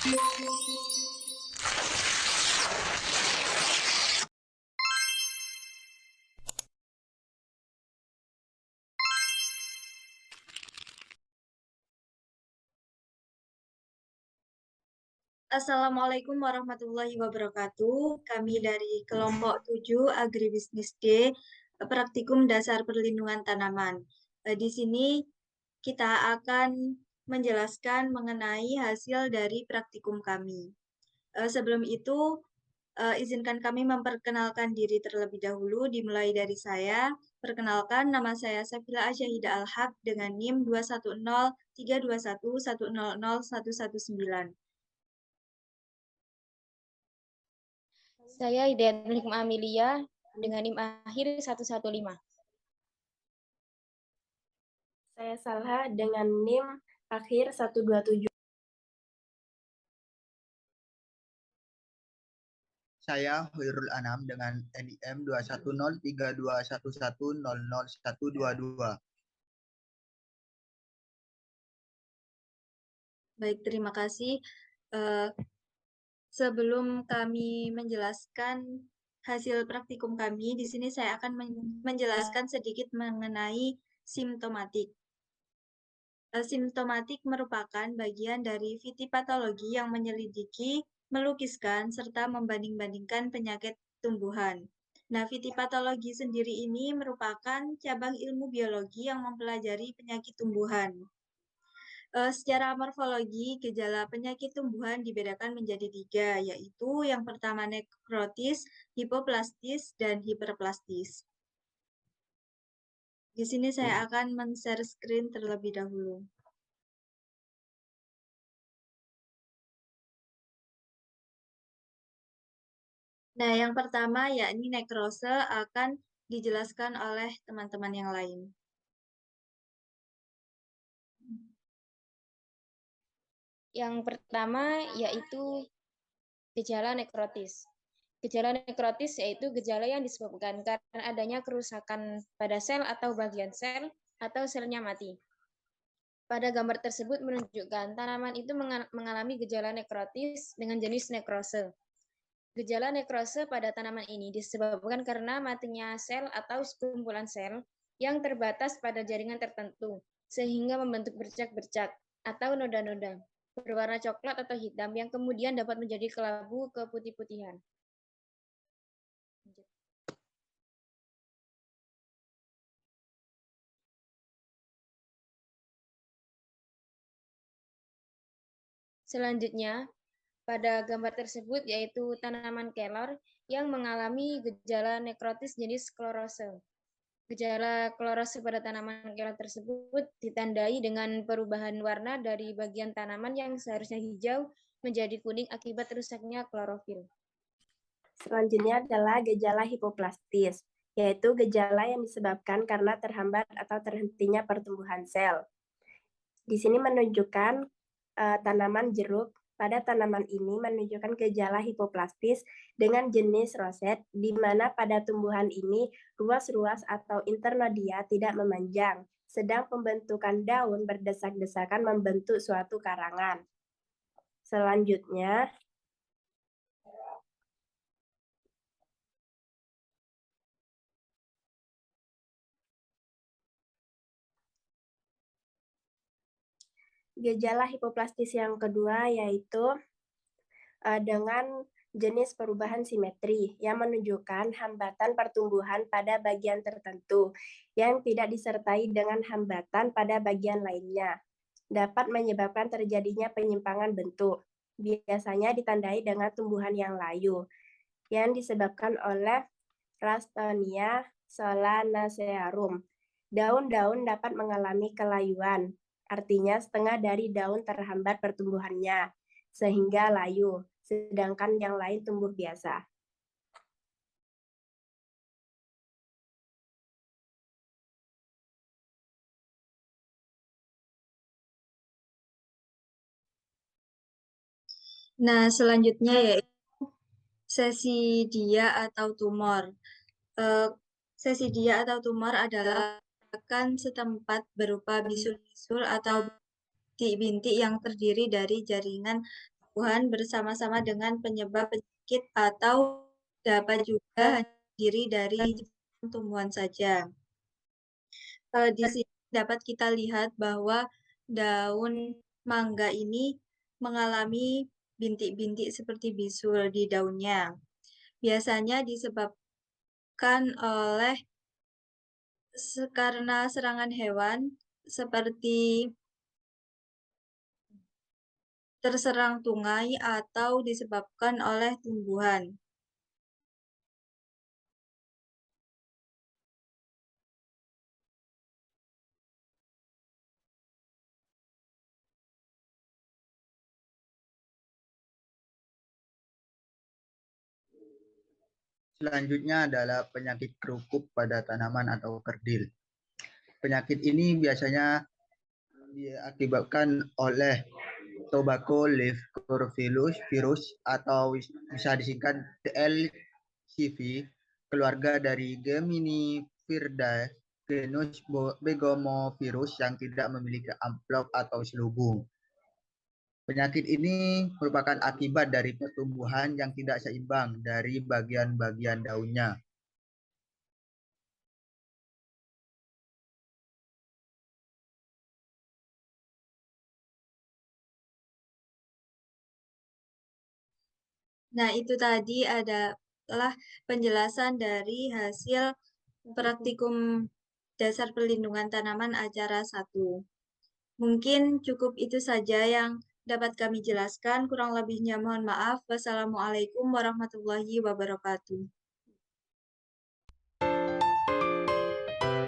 Assalamualaikum warahmatullahi wabarakatuh. Kami dari kelompok 7 Agribisnis D, Praktikum Dasar Perlindungan Tanaman. Di sini kita akan menjelaskan mengenai hasil dari praktikum kami. Sebelum itu, izinkan kami memperkenalkan diri terlebih dahulu, dimulai dari saya. Perkenalkan, nama saya Safila Asyahida Al-Haq dengan NIM 2103211000119. Saya Hidayat Hikmah Amelia dengan NIM akhir 115. Saya Salha dengan NIM akhir 127. Saya Hoirul Anam dengan NIM 2103211000122. Baik, terima kasih. Sebelum kami menjelaskan hasil praktikum kami, di sini saya akan menjelaskan sedikit mengenai simptomatik. Simptomatik merupakan bagian dari fitipatologi yang menyelidiki, melukiskan, serta membanding-bandingkan penyakit tumbuhan. Nah, fitipatologi sendiri ini merupakan cabang ilmu biologi yang mempelajari penyakit tumbuhan. Secara morfologi, gejala penyakit tumbuhan dibedakan menjadi 3, yaitu yang pertama nekrotis, hipoplastis, dan hiperplastis. Di sini saya akan men-share screen terlebih dahulu. Nah, yang pertama yakni nekrose akan dijelaskan oleh teman-teman yang lain. Yang pertama yaitu gejala nekrotis. Gejala nekrotis yaitu gejala yang disebabkan karena adanya kerusakan pada sel atau bagian sel atau selnya mati. Pada gambar tersebut menunjukkan tanaman itu mengalami gejala nekrotis dengan jenis nekrose. Gejala nekrose pada tanaman ini disebabkan karena matinya sel atau sekumpulan sel yang terbatas pada jaringan tertentu, sehingga membentuk bercak-bercak atau noda-noda berwarna coklat atau hitam yang kemudian dapat menjadi kelabu keputih-putihan. Selanjutnya, pada gambar tersebut yaitu tanaman kelor yang mengalami gejala nekrotis jenis klorose. Gejala klorose pada tanaman kelor tersebut ditandai dengan perubahan warna dari bagian tanaman yang seharusnya hijau menjadi kuning akibat rusaknya klorofil. Selanjutnya adalah gejala hipoplastis, yaitu gejala yang disebabkan karena terhambat atau terhentinya pertumbuhan sel. Di sini menunjukkan tanaman jeruk. Pada tanaman ini menunjukkan gejala hipoplastis dengan jenis roset, di mana pada tumbuhan ini ruas-ruas atau internodia tidak memanjang, sedang pembentukan daun berdesak-desakan membentuk suatu karangan. Selanjutnya, gejala hipoplastis yang kedua yaitu dengan jenis perubahan simetri yang menunjukkan hambatan pertumbuhan pada bagian tertentu yang tidak disertai dengan hambatan pada bagian lainnya. Dapat menyebabkan terjadinya penyimpangan bentuk. Biasanya ditandai dengan tumbuhan yang layu yang disebabkan oleh Ralstonia solanacearum. Daun-daun dapat mengalami kelayuan, artinya setengah dari daun terhambat pertumbuhannya, sehingga layu, sedangkan yang lain tumbuh biasa. Nah, selanjutnya yaitu sesidia atau tumor. Sesidia atau tumor adalah akan setempat berupa bisul-bisul atau bintik-bintik yang terdiri dari jaringan tumbuhan bersama-sama dengan penyebab penyakit atau dapat juga diri dari tumbuhan saja. Di sini dapat kita lihat bahwa daun mangga ini mengalami bintik-bintik seperti bisul di daunnya. Biasanya disebabkan oleh karena serangan hewan seperti terserang tungai atau disebabkan oleh tumbuhan. Selanjutnya adalah penyakit kerukuk pada tanaman atau kerdil. Penyakit ini biasanya diakibatkan oleh tobacco leaf virus atau bisa disingkat TLCV, keluarga dari Geminiviridae, genus Begomovirus yang tidak memiliki amplop atau selubung. Penyakit ini merupakan akibat dari pertumbuhan yang tidak seimbang dari bagian-bagian daunnya. Nah, itu tadi adalah penjelasan dari hasil praktikum dasar perlindungan tanaman acara 1. Mungkin cukup itu saja yang dapat kami jelaskan. Kurang lebihnya mohon maaf. Wassalamualaikum warahmatullahi wabarakatuh.